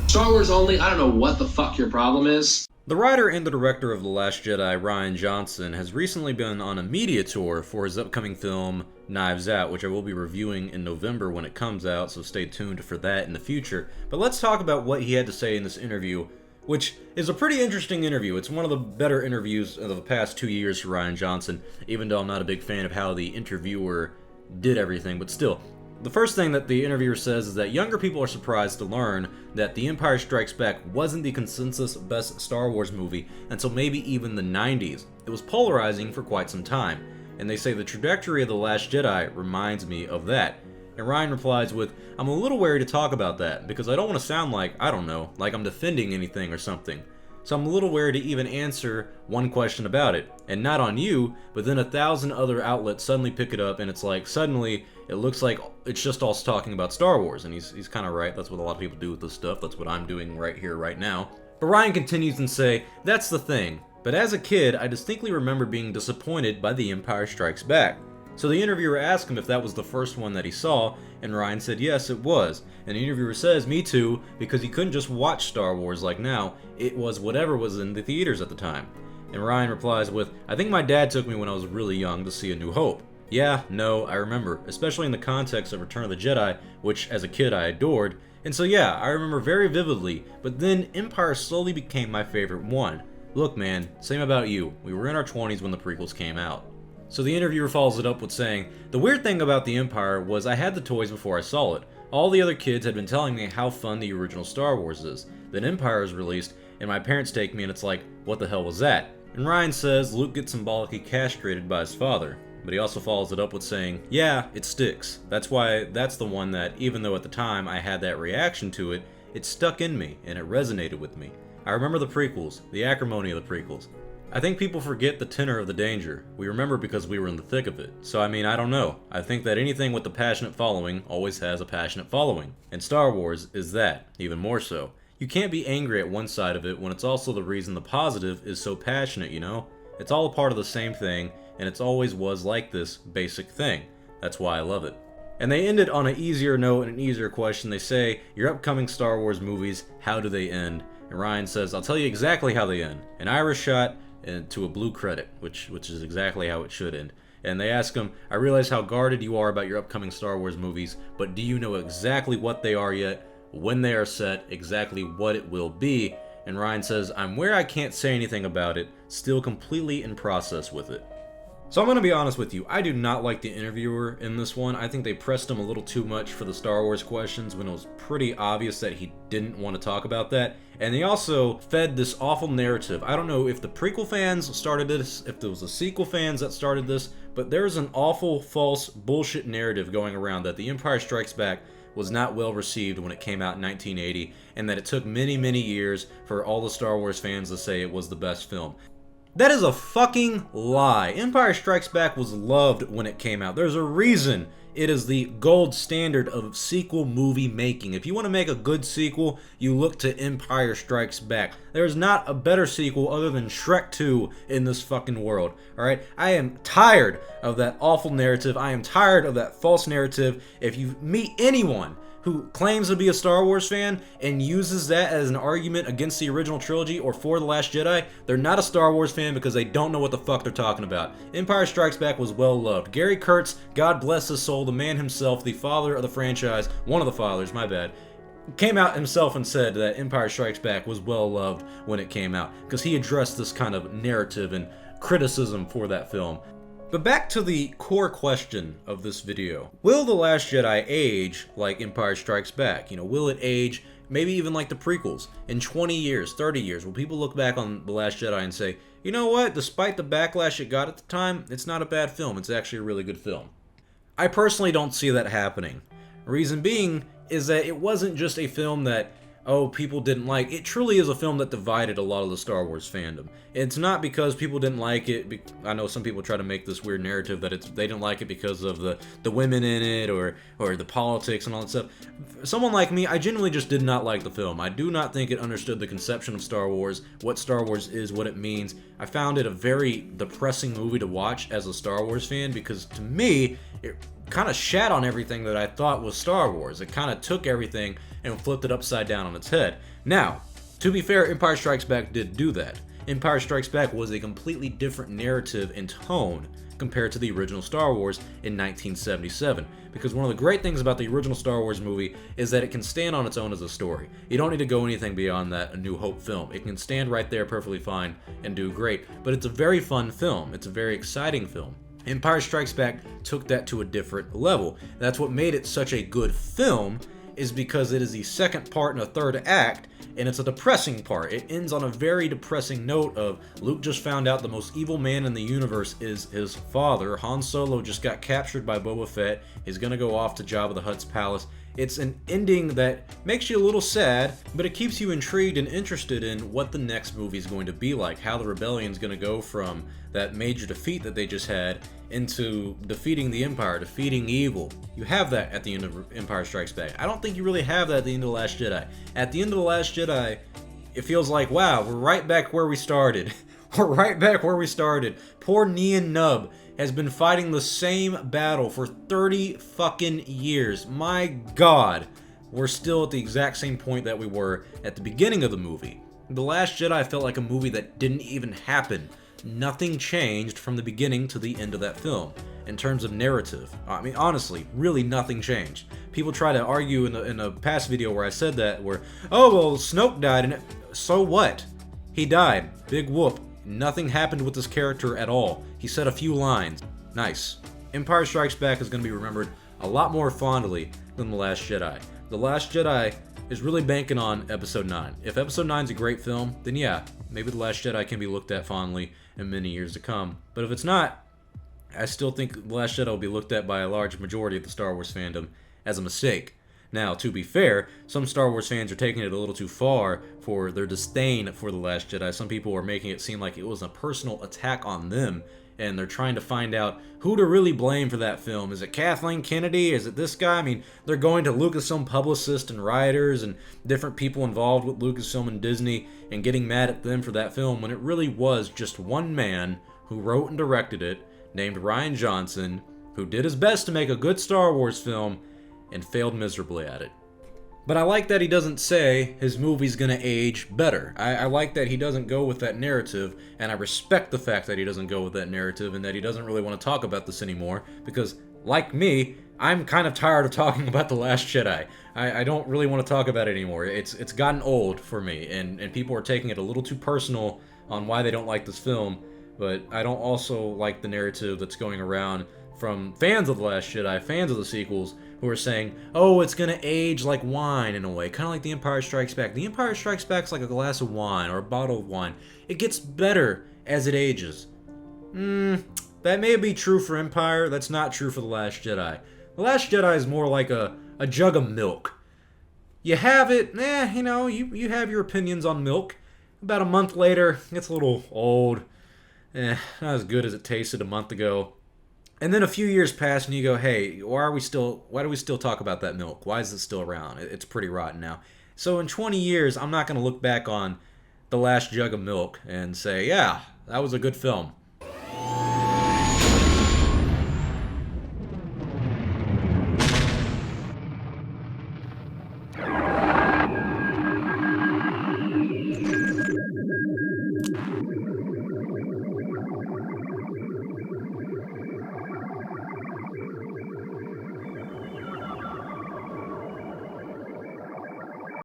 Star Wars only, I don't know what the fuck your problem is. The writer and the director of The Last Jedi, Rian Johnson, has recently been on a media tour for his upcoming film, Knives Out, which I will be reviewing in November when it comes out, so stay tuned for that in the future. But let's talk about what he had to say in this interview, which is a pretty interesting interview. It's one of the better interviews of the past 2 years for Rian Johnson, even though I'm not a big fan of how the interviewer did everything, but still. The first thing that the interviewer says is that younger people are surprised to learn that The Empire Strikes Back wasn't the consensus best Star Wars movie until maybe even the 90s. It was polarizing for quite some time, and they say the trajectory of The Last Jedi reminds me of that. And Ryan replies with, "I'm a little wary to talk about that, because I don't want to sound like, I don't know, like I'm defending anything or something. So I'm a little wary to even answer one question about it, and not on you, but then 1,000 other outlets suddenly pick it up, and it's like, suddenly, it looks like it's just all talking about Star Wars," and he's kind of right. That's what a lot of people do with this stuff. That's what I'm doing right here, right now. But Ryan continues and say, "That's the thing. But as a kid, I distinctly remember being disappointed by The Empire Strikes Back." So the interviewer asked him if that was the first one that he saw, and Ryan said yes, it was. And the interviewer says, "Me too," because he couldn't just watch Star Wars like now, it was whatever was in the theaters at the time. And Ryan replies with, "I think my dad took me when I was really young to see A New Hope. Yeah, no, I remember, especially in the context of Return of the Jedi, which as a kid I adored, and so yeah, I remember very vividly, but then Empire slowly became my favorite one. Look man, same about you, we were in our 20s when the prequels came out." So the interviewer follows it up with saying, "The weird thing about The Empire was I had the toys before I saw it. All the other kids had been telling me how fun the original Star Wars is. Then Empire is released, and my parents take me and it's like, what the hell was that?" And Ryan says Luke gets symbolically castrated by his father. But he also follows it up with saying, "Yeah, it sticks. That's why that's the one that, even though at the time I had that reaction to it, it stuck in me and it resonated with me. I remember the prequels, the acrimony of the prequels. I think people forget the tenor of the danger. We remember because we were in the thick of it. So I mean, I don't know. I think that anything with a passionate following always has a passionate following. And Star Wars is that, even more so. You can't be angry at one side of it when it's also the reason the positive is so passionate, you know? It's all a part of the same thing, and it's always was like this basic thing. That's why I love it." And they ended on an easier note and an easier question. They say, "Your upcoming Star Wars movies, how do they end?" And Ryan says, "I'll tell you exactly how they end. An Irish shot and to a blue credit," which is exactly how it should end. And they ask him, "I realize how guarded you are about your upcoming Star Wars movies, but do you know exactly what they are yet, when they are set, exactly what it will be?" And Ryan says, "I'm where I can't say anything about it, still completely in process with it." So I'm going to be honest with you, I do not like the interviewer in this one. I think they pressed him a little too much for the Star Wars questions when it was pretty obvious that he didn't want to talk about that. And they also fed this awful narrative. I don't know if the prequel fans started this, if there was the sequel fans that started this, but there's an awful, false, bullshit narrative going around that The Empire Strikes Back was not well received when it came out in 1980, and that it took many, many years for all the Star Wars fans to say it was the best film. That is a fucking lie. Empire Strikes Back was loved when it came out. There's a reason it is the gold standard of sequel movie making. If you want to make a good sequel, you look to Empire Strikes Back. There's not a better sequel other than Shrek 2 in this fucking world. Alright? I am tired of that awful narrative. I am tired of that false narrative. If you meet anyone who claims to be a Star Wars fan and uses that as an argument against the original trilogy or for The Last Jedi, they're not a Star Wars fan because they don't know what the fuck they're talking about. Empire Strikes Back was well loved. Gary Kurtz, God bless his soul, the man himself, the father of the franchise, one of the fathers, my bad, came out himself and said that Empire Strikes Back was well loved when it came out because he addressed this kind of narrative and criticism for that film. But back to the core question of this video. Will The Last Jedi age like Empire Strikes Back? You know, will it age maybe even like the prequels? In 20 years, 30 years, will people look back on The Last Jedi and say, you know what, despite the backlash it got at the time, it's not a bad film, it's actually a really good film? I personally don't see that happening. Reason being is that it wasn't just a film that, oh, people didn't like. It truly is a film that divided a lot of the Star Wars fandom. It's not because people didn't like it. I know some people try to make this weird narrative that they didn't like it because of the women in it or the politics and all that stuff. Someone like me, I genuinely just did not like the film. I do not think it understood the conception of Star Wars, what Star Wars is, what it means. I found it a very depressing movie to watch as a Star Wars fan because to me, kind of shat on everything that I thought was Star Wars. It kind of took everything and flipped it upside down on its head. Now, to be fair, Empire Strikes Back did do that. Empire Strikes Back was a completely different narrative and tone compared to the original Star Wars in 1977. Because one of the great things about the original Star Wars movie is that it can stand on its own as a story. You don't need to go anything beyond that A New Hope film. It can stand right there perfectly fine and do great. But it's a very fun film. It's a very exciting film. Empire Strikes Back took that to a different level. That's what made it such a good film, is because it is the second part in a third act, and it's a depressing part. It ends on a very depressing note of Luke just found out the most evil man in the universe is his father. Han Solo just got captured by Boba Fett. He's gonna go off to Jabba the Hutt's palace. It's an ending that makes you a little sad, but it keeps you intrigued and interested in what the next movie is going to be like, how the rebellion's going to go from that major defeat that they just had into defeating the Empire, defeating evil. You have that at the end of Empire Strikes Back. I don't think you really have that at the end of The Last Jedi. At the end of The Last Jedi, it feels like, wow, we're right back where we started. We're right back where we started. Poor Nien Nunb has been fighting the same battle for 30 fucking years. My God, we're still at the exact same point that we were at the beginning of the movie. The Last Jedi felt like a movie that didn't even happen. Nothing changed from the beginning to the end of that film in terms of narrative. I mean, honestly, really nothing changed. People try to argue in a past video where I said that, where, oh, well, Snoke died, and so what? He died. Big whoop. Nothing happened with this character at all. He said a few lines. Nice. Empire Strikes Back is going to be remembered a lot more fondly than The Last Jedi. The Last Jedi is really banking on Episode 9. If Episode 9 is a great film, then yeah, maybe The Last Jedi can be looked at fondly in many years to come. But if it's not, I still think The Last Jedi will be looked at by a large majority of the Star Wars fandom as a mistake. Now, to be fair, some Star Wars fans are taking it a little too far for their disdain for The Last Jedi. Some people are making it seem like it was a personal attack on them, and they're trying to find out who to really blame for that film. Is it Kathleen Kennedy? Is it this guy? I mean, they're going to Lucasfilm publicists and writers and different people involved with Lucasfilm and Disney and getting mad at them for that film, when it really was just one man who wrote and directed it, named Rian Johnson, who did his best to make a good Star Wars film and failed miserably at it. But I like that he doesn't say his movie's gonna age better. I like that he doesn't go with that narrative, and I respect the fact that he doesn't go with that narrative and that he doesn't really want to talk about this anymore, because, like me, I'm kind of tired of talking about The Last Jedi. I don't really want to talk about it anymore. It's gotten old for me, and people are taking it a little too personal on why they don't like this film, but I don't also like the narrative that's going around from fans of The Last Jedi, fans of the sequels, who are saying, oh, it's gonna age like wine in a way, kind of like The Empire Strikes Back. The Empire Strikes Back's like a glass of wine or a bottle of wine. It gets better as it ages. That may be true for Empire, that's not true for The Last Jedi. The Last Jedi is more like a jug of milk. You have it, you have your opinions on milk. About a month later, it's a little old. Not as good as it tasted a month ago. And then a few years pass and you go, hey, why do we still talk about that milk? Why is it still around? It's pretty rotten now. So in 20 years, I'm not going to look back on The Last Jug of Milk and say, yeah, that was a good film.